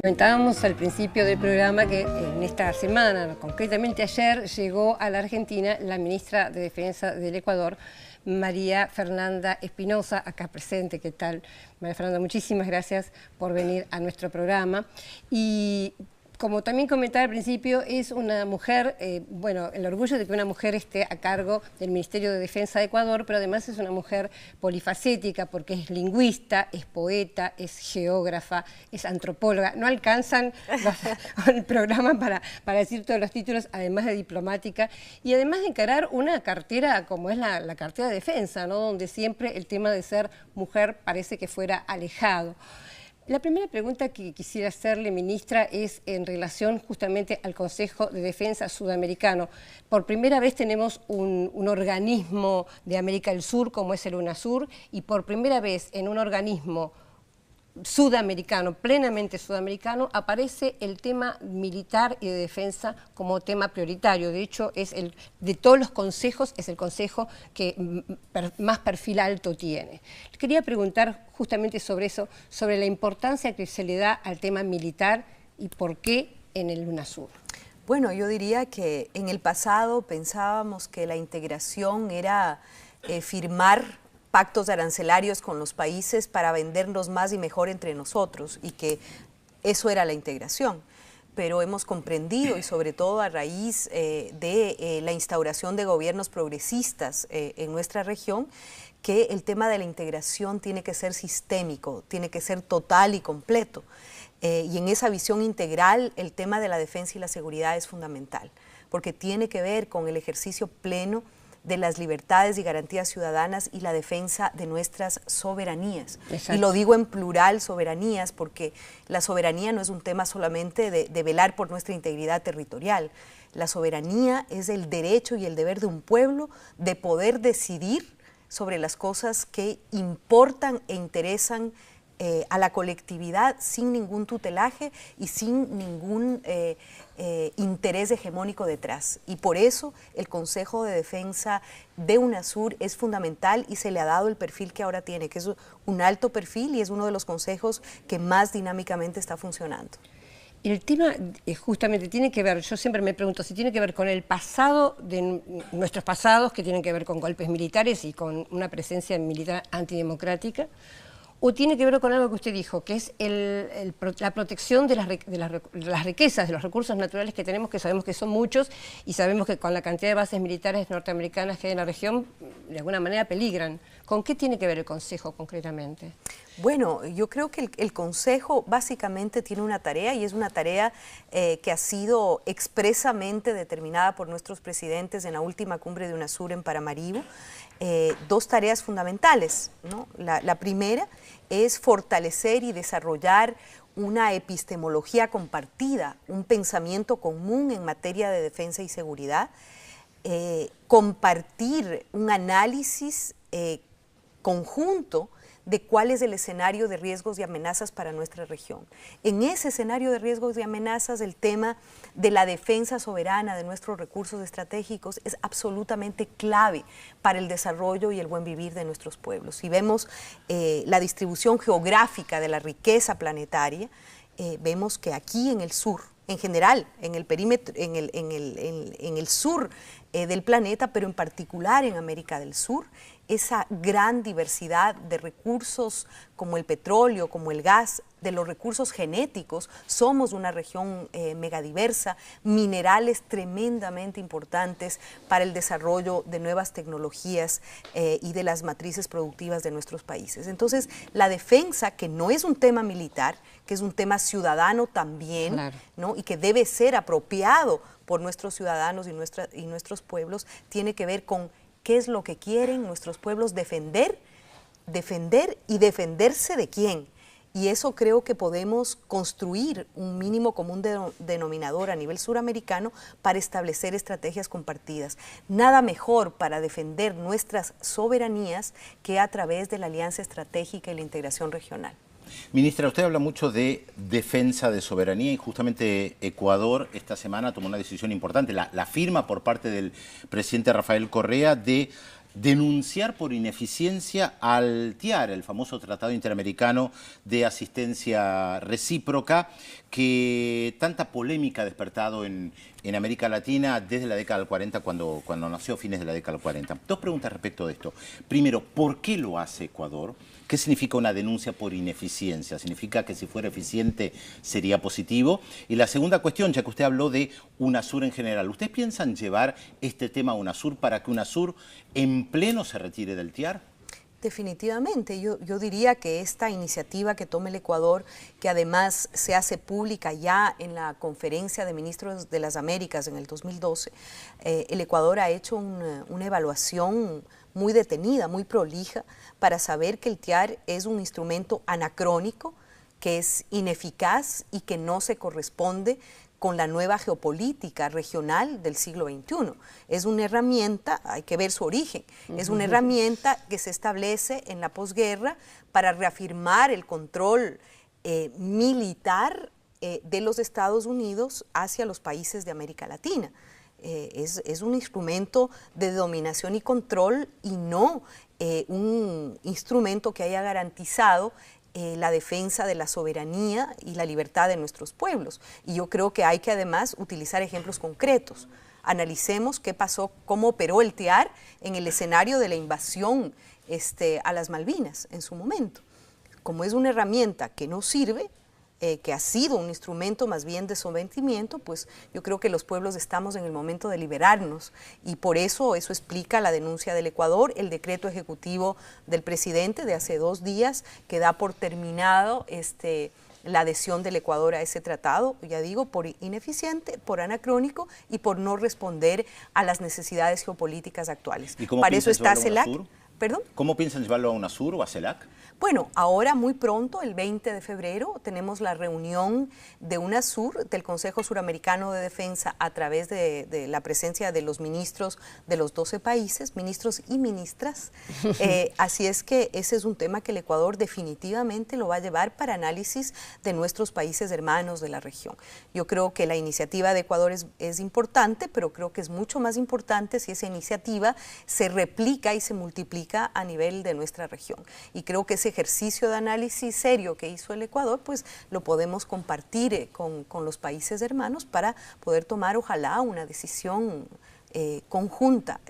Comentábamos al principio del programa que en esta semana, concretamente ayer, llegó a la Argentina la ministra de Defensa del Ecuador, María Fernanda Espinosa, acá presente. ¿Qué tal? María Fernanda, muchísimas gracias por venir a nuestro programa. Y como también comentaba al principio, es una mujer, bueno, el orgullo de que una mujer esté a cargo del Ministerio de Defensa de Ecuador, pero además es una mujer polifacética porque es lingüista, es poeta, es geógrafa, es antropóloga. No alcanzan el programa para decir todos los títulos, además de diplomática, y además de encarar una cartera como es la cartera de defensa, ¿no? Donde siempre el tema de ser mujer parece que fuera alejado. La primera pregunta que quisiera hacerle, ministra, es en relación justamente al Consejo de Defensa Sudamericano. Por primera vez tenemos un organismo de América del Sur como es el UNASUR, y por primera vez en un organismo sudamericano, plenamente sudamericano, aparece el tema militar y de defensa como tema prioritario. De hecho, de todos los consejos, es el consejo que más perfil alto tiene. Quería preguntar justamente sobre eso, sobre la importancia que se le da al tema militar y por qué en el UNASUR. Bueno, yo diría que en el pasado pensábamos que la integración era firmar pactos arancelarios con los países para vendernos más y mejor entre nosotros, y que eso era la integración. Pero hemos comprendido, y sobre todo a raíz de la instauración de gobiernos progresistas en nuestra región, que el tema de la integración tiene que ser sistémico, tiene que ser total y completo. Y en esa visión integral, el tema de la defensa y la seguridad es fundamental, porque tiene que ver con el ejercicio pleno de las libertades y garantías ciudadanas y la defensa de nuestras soberanías. Exacto. Y lo digo en plural, soberanías, porque la soberanía no es un tema solamente de velar por nuestra integridad territorial. La soberanía es el derecho y el deber de un pueblo de poder decidir sobre las cosas que importan e interesan a la colectividad sin ningún tutelaje y sin ningún interés hegemónico detrás. Y por eso el Consejo de Defensa de UNASUR es fundamental y se le ha dado el perfil que ahora tiene, que es un alto perfil, y es uno de los consejos que más dinámicamente está funcionando. El tema justamente tiene que ver, yo siempre me pregunto si tiene que ver con el pasado de nuestros pasados, que tienen que ver con golpes militares y con una presencia militar antidemocrática, o tiene que ver con algo que usted dijo, que es la protección de las riquezas, de los recursos naturales que tenemos, que sabemos que son muchos, y sabemos que con la cantidad de bases militares norteamericanas que hay en la región, de alguna manera peligran. ¿Con qué tiene que ver el Consejo concretamente? Bueno, yo creo que el Consejo básicamente tiene una tarea, y es una tarea que ha sido expresamente determinada por nuestros presidentes en la última cumbre de UNASUR en Paramaribo. Dos tareas fundamentales, ¿no? La primera es fortalecer y desarrollar una epistemología compartida, un pensamiento común en materia de defensa y seguridad, compartir un análisis conjunto de cuál es el escenario de riesgos y amenazas para nuestra región. En ese escenario de riesgos y amenazas, el tema de la defensa soberana de nuestros recursos estratégicos es absolutamente clave para el desarrollo y el buen vivir de nuestros pueblos. Si vemos la distribución geográfica de la riqueza planetaria, vemos que aquí en el sur, en general, en el perímetro, en el sur del planeta, pero en particular en América del Sur, esa gran diversidad de recursos como el petróleo, como el gas, de los recursos genéticos, somos una región megadiversa, minerales tremendamente importantes para el desarrollo de nuevas tecnologías y de las matrices productivas de nuestros países. Entonces, la defensa, que no es un tema militar, que es un tema ciudadano también, claro, ¿no? Y que debe ser apropiado por nuestros ciudadanos y nuestros pueblos, tiene que ver con qué es lo que quieren nuestros pueblos defender y defenderse de quién. Y eso creo que podemos construir un mínimo común denominador a nivel suramericano para establecer estrategias compartidas. Nada mejor para defender nuestras soberanías que a través de la alianza estratégica y la integración regional. Ministra, usted habla mucho de defensa de soberanía, y justamente Ecuador esta semana tomó una decisión importante, la firma por parte del presidente Rafael Correa de denunciar por ineficiencia al TIAR, el famoso Tratado Interamericano de Asistencia Recíproca, que tanta polémica ha despertado en América Latina desde la década del 40, cuando nació a fines de la década del 40. Dos preguntas respecto de esto. Primero, ¿por qué lo hace Ecuador? ¿Qué significa una denuncia por ineficiencia? ¿Significa que si fuera eficiente sería positivo? Y la segunda cuestión, ya que usted habló de UNASUR en general, ¿ustedes piensan llevar este tema a UNASUR para que UNASUR en pleno se retire del TIAR? Definitivamente, yo diría que esta iniciativa que toma el Ecuador, que además se hace pública ya en la Conferencia de Ministros de las Américas en el 2012, el Ecuador ha hecho una evaluación muy detenida, muy prolija, para saber que el TIAR es un instrumento anacrónico, que es ineficaz y que no se corresponde con la nueva geopolítica regional del siglo XXI. Es una herramienta, hay que ver su origen, es una herramienta que se establece en la posguerra para reafirmar el control militar de los Estados Unidos hacia los países de América Latina. Es un instrumento de dominación y control y no un instrumento que haya garantizado la defensa de la soberanía y la libertad de nuestros pueblos. Y yo creo que hay que además utilizar ejemplos concretos. Analicemos qué pasó, cómo operó el TIAR en el escenario de la invasión a las Malvinas en su momento. Como es una herramienta que no sirve, que ha sido un instrumento más bien de sometimiento, pues yo creo que los pueblos estamos en el momento de liberarnos y por eso explica la denuncia del Ecuador, el decreto ejecutivo del presidente de hace 2 días que da por terminado la adhesión del Ecuador a ese tratado, ya digo, por ineficiente, por anacrónico y por no responder a las necesidades geopolíticas actuales. ¿Y cómo para eso está CELAC? ¿Perdón? ¿Cómo piensan llevarlo a UNASUR o a CELAC? Bueno, ahora muy pronto, el 20 de febrero, tenemos la reunión de UNASUR, del Consejo Suramericano de Defensa, a través de la presencia de los ministros de los 12 países, ministros y ministras. Así es que ese es un tema que el Ecuador definitivamente lo va a llevar para análisis de nuestros países hermanos de la región. Yo creo que la iniciativa de Ecuador es importante, pero creo que es mucho más importante si esa iniciativa se replica y se multiplica a nivel de nuestra región. Y creo que ese ejercicio de análisis serio que hizo el Ecuador, pues lo podemos compartir con los países hermanos para poder tomar, ojalá, una decisión conjunta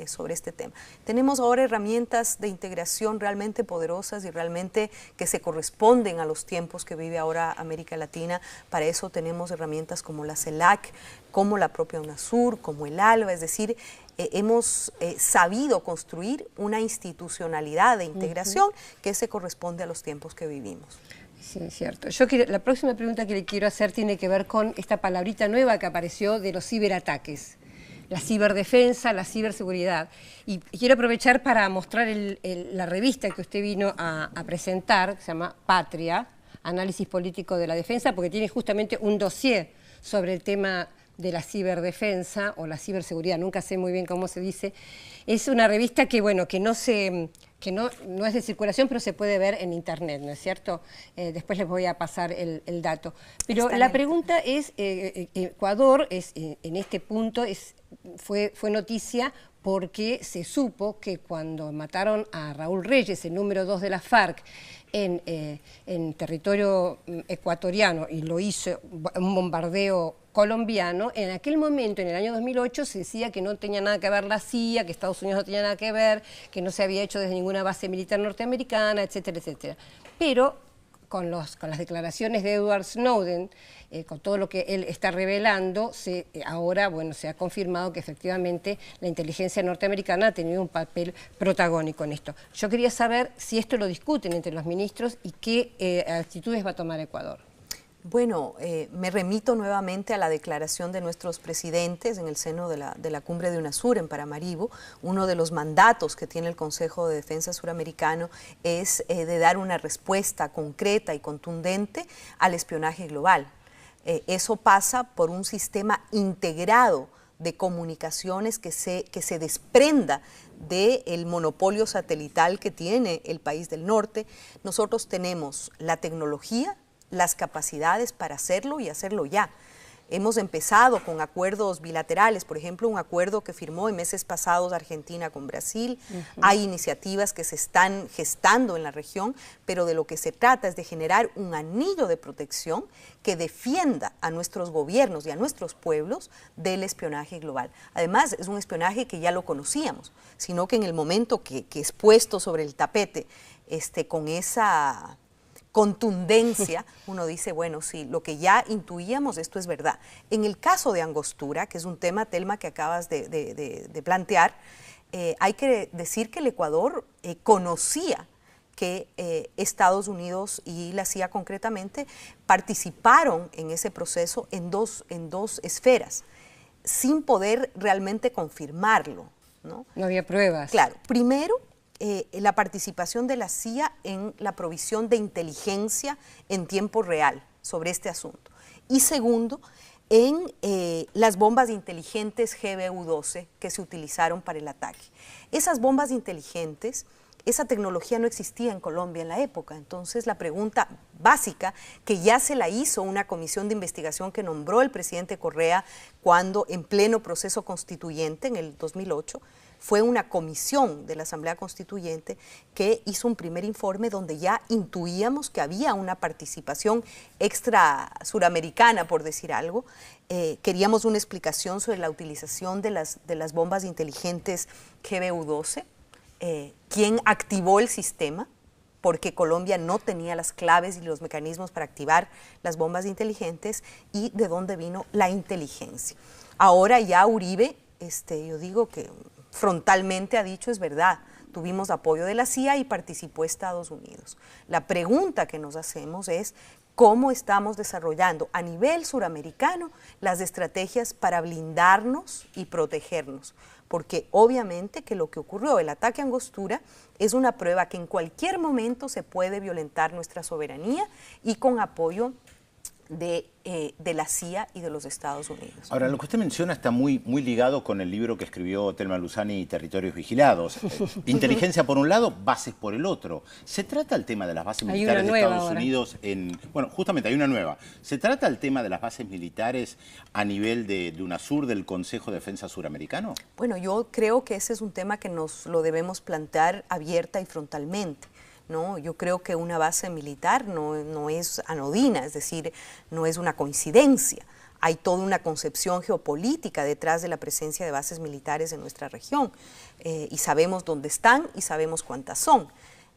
sobre este tema. Tenemos ahora herramientas de integración realmente poderosas y realmente que se corresponden a los tiempos que vive ahora América Latina. Para eso tenemos herramientas como la CELAC, como la propia UNASUR, como el ALBA, es decir, hemos sabido construir una institucionalidad de integración que se corresponde a los tiempos que vivimos. Sí, es cierto. La próxima pregunta que le quiero hacer tiene que ver con esta palabrita nueva que apareció de los ciberataques. La ciberdefensa, la ciberseguridad. Y quiero aprovechar para mostrar la revista que usted vino a presentar, que se llama Patria, Análisis Político de la Defensa, porque tiene justamente un dossier sobre el tema de la ciberdefensa o la ciberseguridad, nunca sé muy bien cómo se dice. Es una revista que, bueno, que no es de circulación, pero se puede ver en internet, ¿no es cierto? Después les voy a pasar el dato. Pero la pregunta es, Ecuador en este punto fue noticia porque se supo que cuando mataron a Raúl Reyes, el número 2 de la FARC, en territorio ecuatoriano, y lo hizo un bombardeo colombiano, en aquel momento, en el año 2008, se decía que no tenía nada que ver la CIA, que Estados Unidos no tenía nada que ver, que no se había hecho desde ninguna base militar norteamericana, etcétera, etcétera. Pero con las declaraciones de Edward Snowden, con todo lo que él está revelando, ahora bueno, se ha confirmado que efectivamente la inteligencia norteamericana ha tenido un papel protagónico en esto. Yo quería saber si esto lo discuten entre los ministros y qué actitudes va a tomar Ecuador. Bueno, me remito nuevamente a la declaración de nuestros presidentes en el seno de la cumbre de UNASUR en Paramaribo. Uno de los mandatos que tiene el Consejo de Defensa Suramericano es de dar una respuesta concreta y contundente al espionaje global. Eso pasa por un sistema integrado de comunicaciones que se desprenda del monopolio satelital que tiene el país del norte. Nosotros tenemos la tecnología, las capacidades para hacerlo y hacerlo ya. Hemos empezado con acuerdos bilaterales, por ejemplo, un acuerdo que firmó en meses pasados Argentina con Brasil. Hay iniciativas que se están gestando en la región, pero de lo que se trata es de generar un anillo de protección que defienda a nuestros gobiernos y a nuestros pueblos del espionaje global. Además, es un espionaje que ya lo conocíamos, sino que en el momento que es puesto sobre el tapete con esa contundencia, uno dice, bueno, sí, lo que ya intuíamos, esto es verdad. En el caso de Angostura, que es un tema, Telma, que acabas de plantear, hay que decir que el Ecuador conocía que Estados Unidos y la CIA concretamente participaron en ese proceso en dos esferas, sin poder realmente confirmarlo, ¿no? No había pruebas. Claro, primero, la participación de la CIA en la provisión de inteligencia en tiempo real sobre este asunto. Y segundo, en las bombas inteligentes GBU-12 que se utilizaron para el ataque. Esas bombas inteligentes, esa tecnología no existía en Colombia en la época. Entonces, la pregunta básica, que ya se la hizo una comisión de investigación que nombró el presidente Correa cuando en pleno proceso constituyente en el 2008, fue una comisión de la Asamblea Constituyente que hizo un primer informe donde ya intuíamos que había una participación extra suramericana, por decir algo. Queríamos una explicación sobre la utilización de las bombas inteligentes GBU-12, quién activó el sistema, porque Colombia no tenía las claves y los mecanismos para activar las bombas inteligentes, y de dónde vino la inteligencia. Ahora ya Uribe, yo digo que frontalmente ha dicho, es verdad, tuvimos apoyo de la CIA y participó Estados Unidos. La pregunta que nos hacemos es cómo estamos desarrollando a nivel suramericano las estrategias para blindarnos y protegernos, porque obviamente que lo que ocurrió, el ataque a Angostura, es una prueba que en cualquier momento se puede violentar nuestra soberanía y con apoyo de la CIA y de los Estados Unidos. Ahora, lo que usted menciona está muy ligado con el libro que escribió Telma Luzani, Territorios Vigilados. Inteligencia por un lado, bases por el otro. ¿Se trata el tema de las bases militares de Estados Unidos en... Bueno, justamente hay una nueva. ¿Se trata el tema de las bases militares a nivel de UNASUR, del Consejo de Defensa Suramericano? Bueno, yo creo que ese es un tema que nos lo debemos plantear abierta y frontalmente. ¿No? Yo creo que una base militar no es anodina, es decir, no es una coincidencia. Hay toda una concepción geopolítica detrás de la presencia de bases militares en nuestra región, y sabemos dónde están y sabemos cuántas son.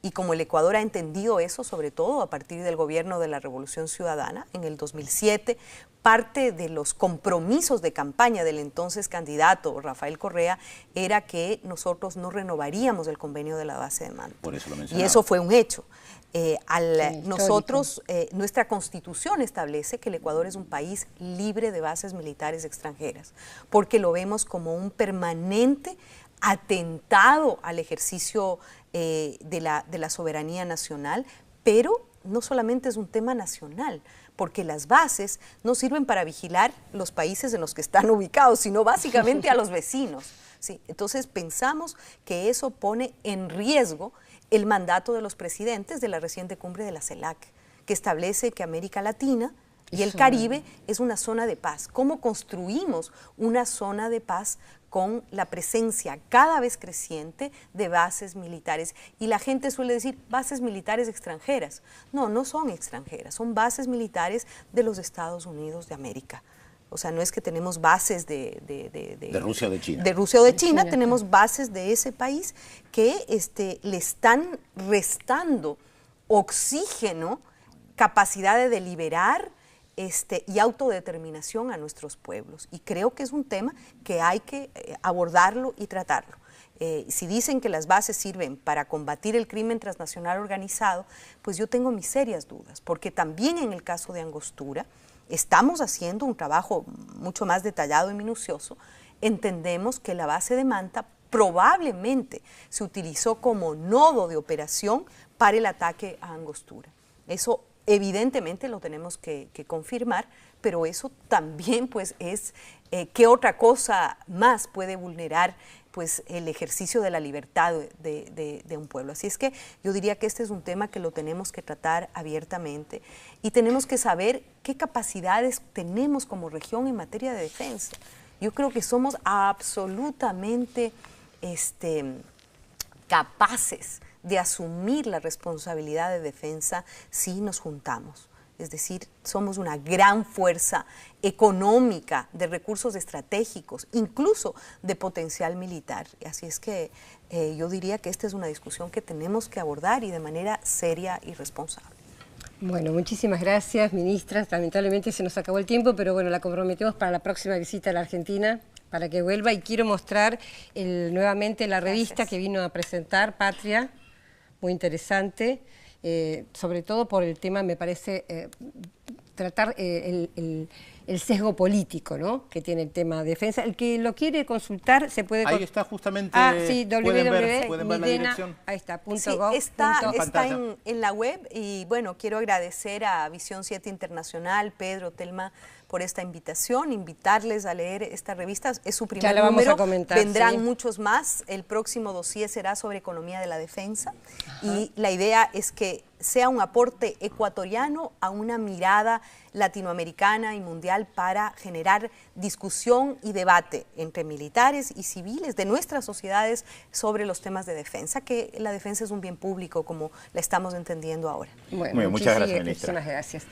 Y como el Ecuador ha entendido eso, sobre todo a partir del gobierno de la Revolución Ciudadana, en el 2007, parte de los compromisos de campaña del entonces candidato Rafael Correa era que nosotros no renovaríamos el convenio de la base de Manta. Por eso lo mencionaba. Y eso fue un hecho. Nuestra Constitución establece que el Ecuador es un país libre de bases militares extranjeras, porque lo vemos como un permanente atentado al ejercicio de la soberanía nacional, pero no solamente es un tema nacional, porque las bases no sirven para vigilar los países en los que están ubicados, sino básicamente a los vecinos. ¿Sí? Entonces pensamos que eso pone en riesgo el mandato de los presidentes de la reciente cumbre de la CELAC, que establece que América Latina y el Caribe es una zona de paz. ¿Cómo construimos una zona de paz con la presencia cada vez creciente de bases militares? Y la gente suele decir bases militares extranjeras. No, no son extranjeras, son bases militares de los Estados Unidos de América. O sea, no es que tenemos bases de Rusia o de China. De Rusia o de China, tenemos bases de ese país que le están restando oxígeno, capacidad de deliberar y autodeterminación a nuestros pueblos. Y creo que es un tema que hay que abordarlo y tratarlo. Si dicen que las bases sirven para combatir el crimen transnacional organizado, pues yo tengo mis serias dudas, porque también en el caso de Angostura estamos haciendo un trabajo mucho más detallado y minucioso. Entendemos que la base de Manta probablemente se utilizó como nodo de operación para el ataque a Angostura. Eso evidentemente lo tenemos que confirmar, pero eso también pues es qué otra cosa más puede vulnerar pues el ejercicio de la libertad de un pueblo. Así es que yo diría que este es un tema que lo tenemos que tratar abiertamente y tenemos que saber qué capacidades tenemos como región en materia de defensa. Yo creo que somos absolutamente capaces de asumir la responsabilidad de defensa si nos juntamos. Es decir, somos una gran fuerza económica, de recursos estratégicos, incluso de potencial militar. Así es que yo diría que esta es una discusión que tenemos que abordar y de manera seria y responsable. Bueno, muchísimas gracias, ministra. Lamentablemente se nos acabó el tiempo, pero bueno, la comprometemos para la próxima visita a la Argentina, para que vuelva. Y quiero mostrar nuevamente la revista que vino a presentar, Patria, muy interesante. Sobre todo por el tema, me parece, tratar el sesgo político, ¿no?, que tiene el tema de defensa. El que lo quiere consultar se puede... Ahí está justamente, sí, pueden ver la dirección. Ahí está, sí, está en la web y bueno, quiero agradecer a Visión 7 Internacional, Pedro, Telma, por esta invitación, invitarles a leer esta revista, es su primer número, vamos a comentar, vendrán muchos más, el próximo dossier será sobre economía de la defensa y la idea es que sea un aporte ecuatoriano a una mirada latinoamericana y mundial para generar discusión y debate entre militares y civiles de nuestras sociedades sobre los temas de defensa, que la defensa es un bien público como la estamos entendiendo ahora. Bueno, muchas gracias, ministra. Muchísimas gracias.